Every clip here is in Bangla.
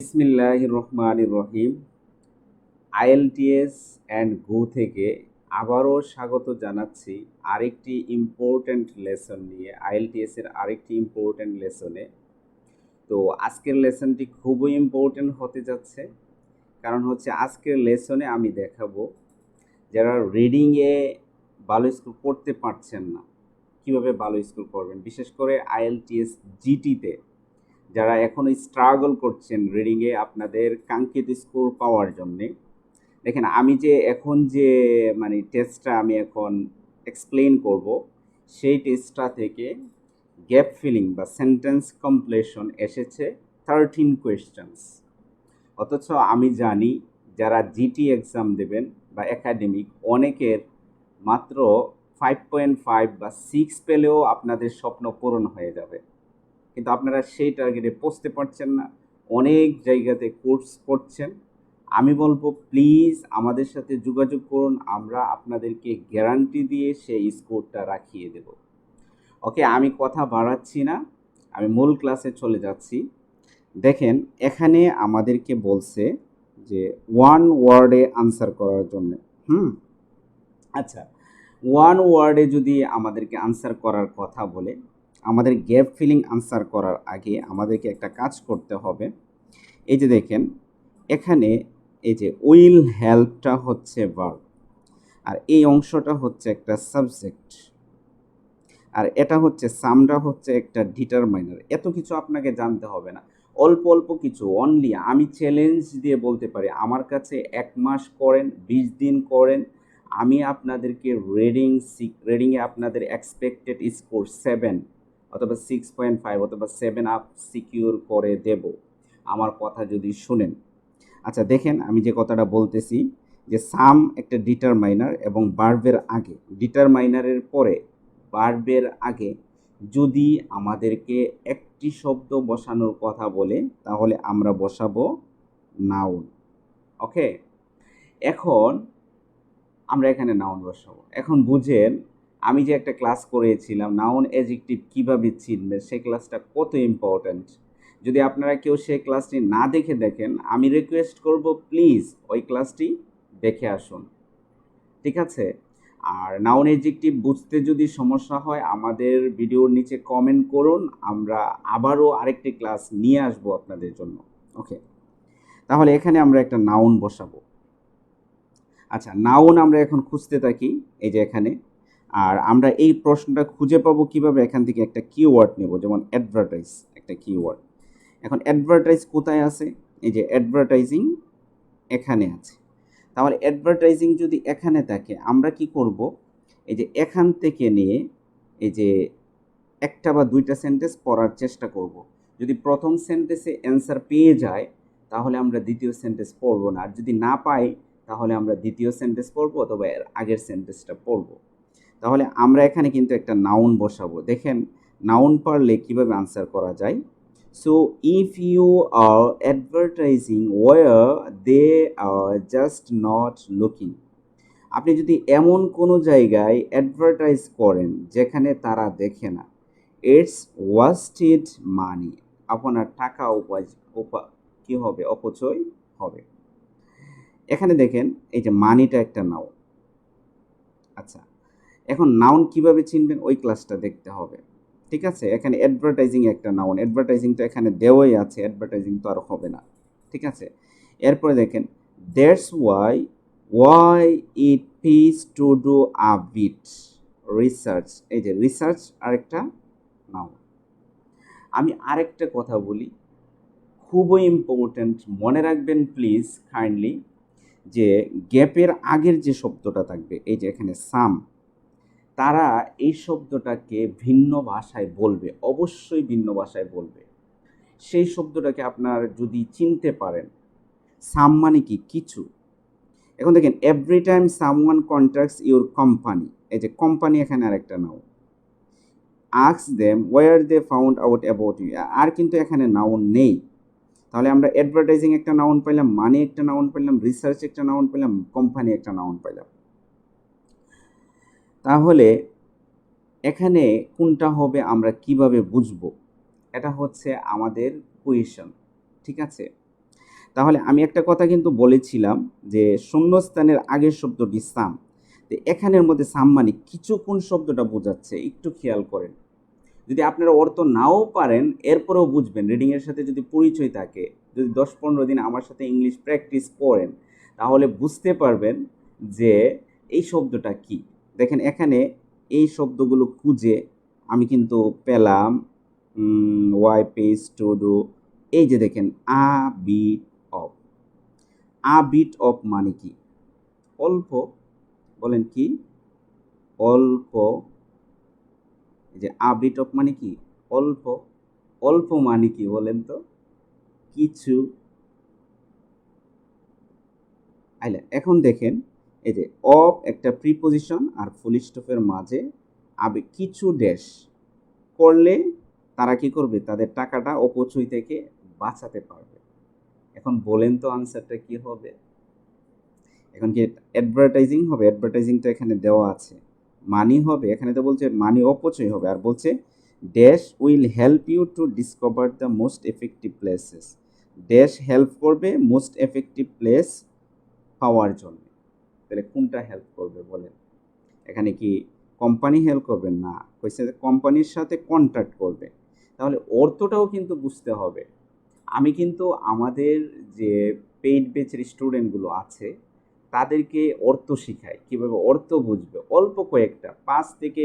বিসমিল্লাহির রহমানির রহিম। আইএলটিএস অ্যান্ড গো থেকে আবারও স্বাগত জানাচ্ছি আরেকটি ইম্পর্ট্যান্ট লেসন নিয়ে, আইএলটিএস এর আরেকটি ইম্পর্ট্যান্ট লেসনে। তো আজকের লেসনটি খুবই ইম্পর্ট্যান্ট হতে যাচ্ছে, কারণ হচ্ছে আজকের লেসনে আমি দেখাবো যারা রিডিংয়ে ভালো স্কোর করতে পারছেন না, কীভাবে ভালো স্কোর করবেন। বিশেষ করে আইএলটিএস জিটিতে যারা এখনও স্ট্রাগল করছেন রিডিংয়ে আপনাদের কাঙ্ক্ষিত স্কোর পাওয়ার জন্যে। দেখেন, আমি যে এখন যে টেস্টটা আমি এখন এক্সপ্লেন করব, সেই টেস্টটা থেকে গ্যাপ ফিলিং বা সেন্টেন্স কমপ্লিশন এসেছে 13 কোয়েশ্চেন্স। অথচ আমি জানি যারা জিটি এক্সাম দেবেন বা একাডেমিক, অনেকের মাত্র 5.5 বা 6 পেলেও আপনাদের স্বপ্ন পূরণ হয়ে যাবে, কিন্তু আপনারা সেই টার্গেটে পৌঁছতে পারছেন না, অনেক জায়গাতে কোর্স করছেন। আমি বলবো প্লিজ আমাদের সাথে যোগাযোগ করুন, আমরা আপনাদেরকে গ্যারান্টি দিয়ে সেই স্কোরটা রাখিয়ে দেব। ওকে, আমি কথা বাড়াচ্ছি না, আমি মূল ক্লাসে চলে যাচ্ছি। দেখেন, এখানে আমাদেরকে বলছে যে ওয়ান ওয়ার্ডে আনসার করার জন্য। আচ্ছা, ওয়ান ওয়ার্ডে যদি আমাদেরকে আনসার করার কথা বলে, আমাদের গ্যাপ ফিলিং আনসার করার আগে আমাদেরকে একটা কাজ করতে হবে। এই যে দেখেন, এখানে এই যে উইল হেল্পটা হচ্ছে ভার্ব, আর এই অংশটা হচ্ছে একটা সাবজেক্ট, আর এটা হচ্ছে সামটা হচ্ছে একটা ডিটারমাইনার। এত কিছু আপনাকে জানতে হবে না, অল্প অল্প কিছু অনলি আমি চ্যালেঞ্জ দিয়ে বলতে পারি, আমার কাছে 1 মাস করেন, 20 দিন করেন, আমি আপনাদেরকে রিডিংয়ে আপনাদের এক্সপেক্টেড স্কোর 7 অথবা 6.5 অথবা 7 আপ সিকিউর করে দেব, আমার কথা যদি শুনেন। আচ্ছা দেখেন, আমি যে কথাটা বলতেছি যে সাম একটা ডিটারমাইনার এবং ভার্বের আগে, ডিটারমাইনারের পরে ভার্বের আগে যদি আমাদেরকে একটি শব্দ বসানোর কথা বলে, তাহলে আমরা বসাবো নাউন। ওকে, এখন আমরা এখানে নাউন বসাবো। এখন বুঝেন, আমি যে একটা ক্লাস করেছিলাম নাউন অ্যাডজেক্টিভ কীভাবে চিনবে, সেই ক্লাসটা কত ইম্পর্ট্যান্ট। যদি আপনারা কেউ সেই ক্লাসটি না দেখে দেখেন, আমি রিকোয়েস্ট করব প্লিজ ওই ক্লাসটি দেখে আসুন, ঠিক আছে? আর নাউন অ্যাডজেক্টিভ বুঝতে যদি সমস্যা হয়, আমাদের ভিডিওর নিচে কমেন্ট করুন, আমরা আবারও আরেকটি ক্লাস নিয়ে আসবো আপনাদের জন্য। ওকে, তাহলে এখানে আমরা একটা নাউন বসাবো। আচ্ছা, নাউন আমরা এখন খুঁজতে থাকি এই যে এখানে, আর আমরা এই প্রশ্নটা খুঁজে পাবো কিভাবে, এখান থেকে একটা কিওয়ার্ড নেব, যেমন অ্যাডভার্টাইজ একটা কিওয়ার্ড। এখন অ্যাডভার্টাইজ কোথায় আছে? এই যে অ্যাডভার্টাইজিং এখানে আছে। তাহলে অ্যাডভার্টাইজিং যদি এখানে থাকে, আমরা কি করব, এই যে এখান থেকে নিয়ে এই যে একটা বা দুইটা সেন্টেন্স পড়ার চেষ্টা করব। যদি প্রথম সেন্টেন্সে অ্যান্সার পেয়ে যায়, তাহলে আমরা দ্বিতীয় সেন্টেন্স পড়ব না, আর যদি না পাই তাহলে আমরা দ্বিতীয় সেন্টেন্স পড়ব অথবা এর আগের সেন্টেন্সটা পড়ব। তাহলে আমরা এখানে কিন্তু একটা নাউন বসাবো। দেখেন, নাউন পারলে কিভাবে আনসার করা যায়। So if you are advertising where they are just not looking, আপনি যদি এমন কোনো জায়গায় অ্যাডভার্টাইজ করেন যেখানে তারা দেখে না, ইটস ওয়াস্টেড মানি, আপনার টাকা কি হবে, অপচয় হবে। এখানে দেখেন, এই যে মানিটা একটা নাউন। আচ্ছা, এখন নাউন কিভাবে চিনবেন, ওই ক্লাসটা দেখতে হবে, ঠিক আছে? এখানে অ্যাডভার্টাইজিং একটা নাউন, অ্যাডভার্টাইজিং তো এখানে দেওয়াই আছে, অ্যাডভার্টাইজিং তো আর হবে না, ঠিক আছে? এরপরে দেখেন, that's why it pays to do a bit research, এই যে রিসার্চ আরেকটা নাউন। আমি আরেকটা কথা বলি, খুবই ইম্পর্ট্যান্ট, মনে রাখবেন প্লিজ কাইন্ডলি, যে গ্যাপের আগের যে শব্দটা থাকবে, এই যে এখানে সাম, তারা এই শব্দটাকে ভিন্ন ভাষায় বলবে, অবশ্যই ভিন্ন ভাষায় বলবে। সেই শব্দটাকে আপনার যদি চিনতে পারেন, সাম মানে কি, কিছু। এখন দেখেন, every time someone contacts your company, এই যে কোম্পানি এখানে আরেকটা noun. Ask them where they found out about you, আর কিন্তু এখানে নাউন নেই। তাহলে আমরা অ্যাডভার্টাইজিং একটা নাউন পেলাম, মানি একটা নাউন পেলাম, রিসার্চ একটা নাউন পেলাম, কোম্পানি একটা নাউন পেলাম। তাহলে এখানে কোনটা হবে আমরা কিভাবে বুঝবো? এটা হচ্ছে আমাদের কোয়েশন, ঠিক আছে? তাহলে আমি একটা কথা কিন্তু বলেছিলাম যে শূন্যস্থানের আগের শব্দটি সাম। তো এখানের মধ্যে সাম মানে কিছু কোন শব্দটা বোঝাচ্ছে একটু খেয়াল করেন। যদি আপনারা অর্থ নাও পারেন এরপরেও বুঝবেন, রিডিংয়ের সাথে যদি পরিচয় থাকে, যদি 10-15 দিন আমার সাথে ইংলিশ প্র্যাকটিস করেন তাহলে বুঝতে পারবেন যে এই শব্দটা কি। দেখেন এখানে এই শব্দগুলো খুঁজে আমি কিন্তু পেলাম ওয়াই পেজ টু ডু। এই যে দেখেন a bit of. A bit of মানে কি? অল্প। বলেন কি? অল্প। এই যে আ বিট অফ মানে কি? অল্প। অল্প মানে কি বলেন তো? কিছু। আইলা এখন দেখেন এই যে অফ একটা প্রিপোজিশন আর ফুল স্টপের মাঝে আবে কিছু ড্যাশ করলে তারা কি করবে? তাদের টাকাটা অপচয় থেকে বাঁচাতে পারবে। এখন বলেন তো আনসারটা কি হবে? এখন কি অ্যাডভার্টাইজিং হবে? অ্যাডভার্টাইজিংটা এখানে দেওয়া আছে। মানি হবে? এখানে তো বলছে মানি অপচয় হবে। আর বলছে dash will help you to discover the most effective places. Dash help করবে মোস্ট এফেক্টিভ প্লেস পাওয়ার জন্য। তাহলে কোনটা হেল্প করবে বলেন? এখানে কি কোম্পানি হেল্প করবে? না, কইছে যে কোম্পানির সাথে কন্ট্রাক্ট করবে। তাহলে অর্থটাও কিন্তু বুঝতে হবে। আমি কিন্তু আমাদের যে পেইড ব্যাচের স্টুডেন্টগুলো আছে তাদেরকে অর্থ শিখাই, কীভাবে অর্থ বুঝবে। অল্প কয়েকটা 5 থেকে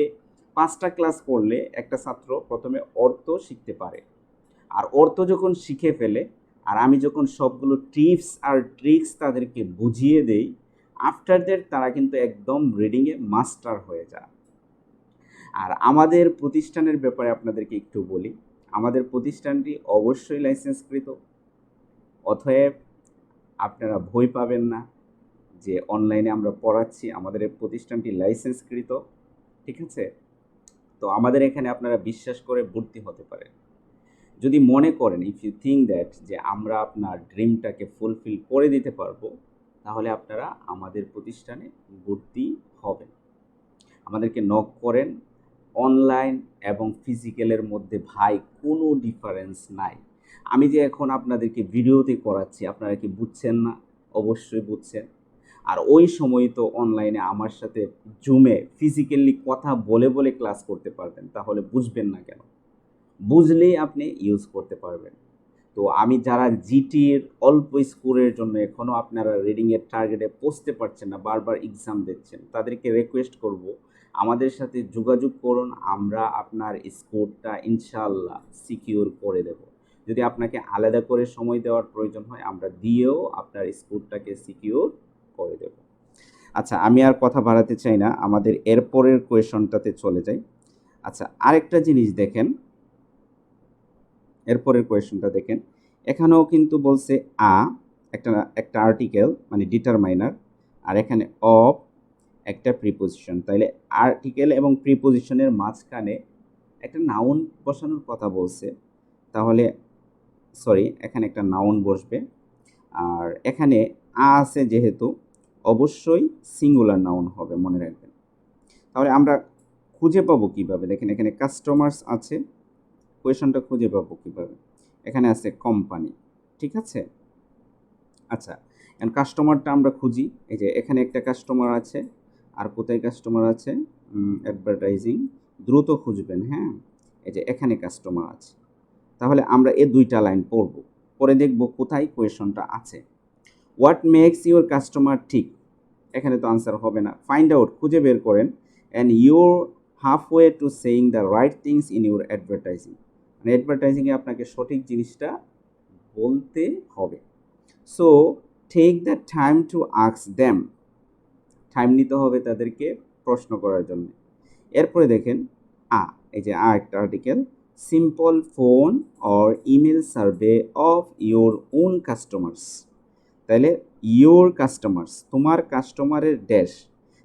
5টা ক্লাস করলে একটা ছাত্র প্রথমে অর্থ শিখতে পারে। আর অর্থ যখন শিখে ফেলে আর আমি যখন সবগুলো টিপস আর ট্রিক্স তাদেরকে বুঝিয়ে দেই, আফটার দ্যাট তারা কিন্তু একদম রিডিংয়ে মাস্টার হয়ে যায়। আর আমাদের প্রতিষ্ঠানের ব্যাপারে আপনাদেরকে একটু বলি। আমাদের প্রতিষ্ঠানটি অবশ্যই লাইসেন্সকৃত। অতএব আপনারা ভয় পাবেন না যে অনলাইনে আমরা পড়াচ্ছি। আমাদের এই প্রতিষ্ঠানটি লাইসেন্সকৃত, ঠিক আছে? তো আমাদের এখানে আপনারা বিশ্বাস করে ভর্তি হতে পারেন। যদি মনে করেন ইফ ইউ থিঙ্ক দ্যাট যে আমরা আপনার ড্রিমটাকে ফুলফিল করে দিতে পারবো, তাহলে আপনারা আমাদের প্রতিষ্ঠানে ভর্তি হবেন। আমাদেরকে নক করেন। অনলাইন এবং ফিজিক্যালের মধ্যে ভাই কোনো ডিফারেন্স নাই। আমি যে এখন আপনাদেরকে ভিডিওতে করাচ্ছি আপনারা কি বুঝছেন না? অবশ্যই বুঝছেন। আর ওই সময় তো অনলাইনে আমার সাথে জুমে ফিজিক্যালি কথা বলে বলে ক্লাস করতে পারবেন, তাহলে বুঝবেন না কেন? বুঝলেই আপনি ইউজ করতে পারবেন। তো আমি যারা জিটির অল্প স্কোরের জন্য এখনও আপনারা রিডিংয়ের টার্গেটে পৌঁছতে পারছেন না, বারবার এক্সাম দিচ্ছেন, তাদেরকে রিকোয়েস্ট করব আমাদের সাথে যোগাযোগ করুন। আমরা আপনার স্কোরটা ইনশাআল্লাহ সিকিউর করে দেব। যদি আপনাকে আলাদা করে সময় দেওয়ার প্রয়োজন হয় আমরা দিয়েও আপনার স্কোরটাকে সিকিউর করে দেব। আচ্ছা, আমি আর কথা বাড়াতে চাই না, আমাদের এরপরের কোয়েশনটাতে চলে যাই। আচ্ছা, আরেকটা জিনিস দেখেন, এরপরের কোয়েশনটা দেখেন। এখানেও কিন্তু বলছে একটা একটা আর্টিকেল মানে ডিটারমাইনার, আর এখানে অফ একটা প্রিপোজিশন। তাইলে আর্টিকেল এবং প্রিপোজিশনের মাঝখানে একটা নাউন বসানোর কথা বলছে। তাহলে সরি, এখানে একটা নাউন বসবে। আর এখানে আছে যেহেতু অবশ্যই সিঙ্গুলার নাউন হবে, মনে রাখবেন। তাহলে আমরা খুঁজে পাবো কিভাবে? দেখেন এখানে কাস্টমার্স আছে, কোয়েশনটা খুঁজে পাবো কিভাবে? এখানে আছে কোম্পানি, ঠিক আছে? আচ্ছা, এখন কাস্টমারটা আমরা খুঁজি। এই যে এখানে একটা কাস্টমার আছে, আর কোথায় কাস্টমার আছে? অ্যাডভার্টাইজিং। দ্রুত খুঁজবেন, হ্যাঁ? এই যে এখানে কাস্টমার আছে। তাহলে আমরা এই দুইটা লাইন পড়ব, পরে দেখব কোথায় কোয়েশনটা আছে। হোয়াট মেক্স ইউর কাস্টমার ঠিক? এখানে তো আনসার হবে না। ফাইন্ড আউট, খুঁজে বের করেন। And you're halfway to saying the right things in your advertising. মানে অ্যাডভার্টাইজিংয়ে আপনাকে সঠিক জিনিসটা বলতে হবে। So take the time to ask them. Time নিতে হবে তাদেরকে প্রশ্ন করার জন্য। এরপরে দেখেন এই যে একটা article, simple phone or email survey of your own customers. তাহলে ইউর কাস্টমার্স, তোমার কাস্টমারের ড্যাশ।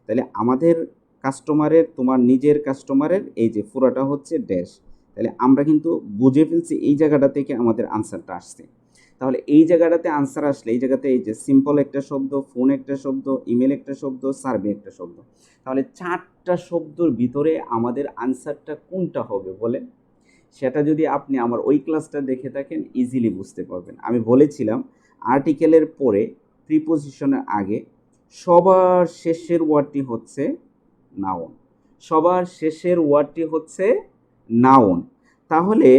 তাহলে আমাদের কাস্টমারের, তোমার নিজের কাস্টমারের, এই যে পুরোটা হচ্ছে ড্যাশ। তাহলে আমরা কিন্তু বুঝে ফেলছি এই জায়গাটা থেকে আমাদের আনসারটা আসছে। তাহলে এই জায়গাটাতে আনসার আসলে এই জায়গাতে এই যে সিম্পল একটা শব্দ, ফোন একটা শব্দ, ইমেল একটা শব্দ, সার্ভে একটা শব্দ। তাহলে 4টা শব্দর ভিতরে আমাদের আনসারটা কোনটা হবে বলেন? সেটা যদি আপনি আমার ওই ক্লাসটা দেখে থাকেন ইজিলি বুঝতে পারবেন। আমি বলেছিলাম আর্টিকেলের পরে প্রিপোজিশনের আগে সবার শেষের ওয়ার্ডটি হচ্ছে নাউন। সবার শেষের ওয়ার্ডটি হচ্ছে নাউন। তাহলে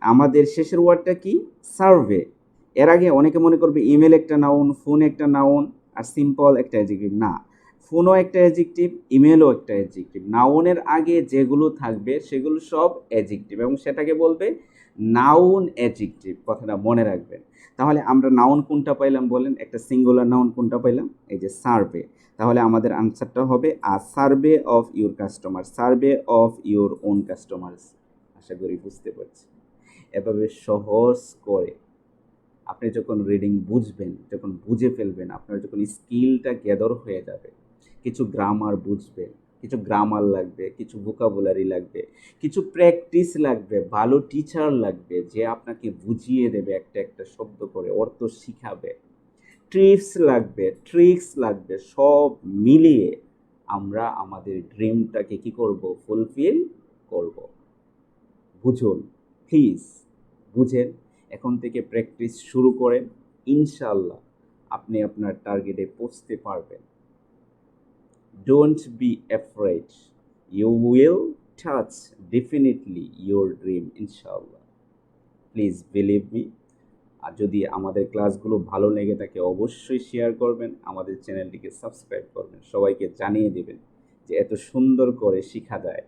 আমাদের শেষের ওয়ার্ডটা কি? সার্ভে। এর আগে অনেকে মনে করবে ইমেল একটা নাউন, ফোন একটা নাউন, আর সিম্পল একটা অ্যাডজেক্টিভ। না, ফোনও একটা অ্যাডজেক্টিভ, ইমেলও একটা অ্যাডজেক্টিভ। নাউনের আগে যেগুলো থাকবে সেগুলো সব অ্যাডজেক্টিভ এবং সেটাকে বলবে নাউন অ্যাডজেক্টিভ। কথাটা মনে রাখবেন। তাহলে আমরা নাউন কোনটা পাইলাম বলেন? একটা সিঙ্গুলার নাউন কোনটা পাইলাম? এই যে সার্ভে। তাহলে আমাদের আনসারটা হবে a survey of your customer, survey of your own customers. আশা করি বুঝতে পারছি। এভাবে সহজ করে আপনি যখন রিডিং বুঝবেন, যখন বুঝে ফেলবেন, আপনার যখন স্কিলটা গ্যাদার হয়ে যাবে, কিছু গ্রামার বুঝবেন, কিছু গ্রামার লাগবে, কিছু ভোকাবুলারি লাগবে, কিছু প্র্যাকটিস লাগবে, ভালো টিচার লাগবে যে আপনাকে বুঝিয়ে দেবে একটা একটা শব্দ করে, অর্থ শিখাবে, ট্রিক্স লাগবে। সব মিলিয়ে আমরা আমাদের ড্রিমটাকে কি করব? ফুলফিল করব। বুঝুন, প্লিজ বুঝেন, এখন থেকে প্র্যাকটিস শুরু করেন। ইনশাআল্লাহ আপনি আপনার টার্গেটে পৌঁছতে পারবেন। Don't be afraid, you will touch definitely your dream ইনশাআল্লাহ। Please believe me. আর যদি আমাদের ক্লাসগুলো ভালো লেগে থাকে অবশ্যই শেয়ার করবেন, আমাদের চ্যানেলটিকে সাবস্ক্রাইব করবেন, সবাইকে জানিয়ে দেবেন যে এত সুন্দর করে শেখা যায়।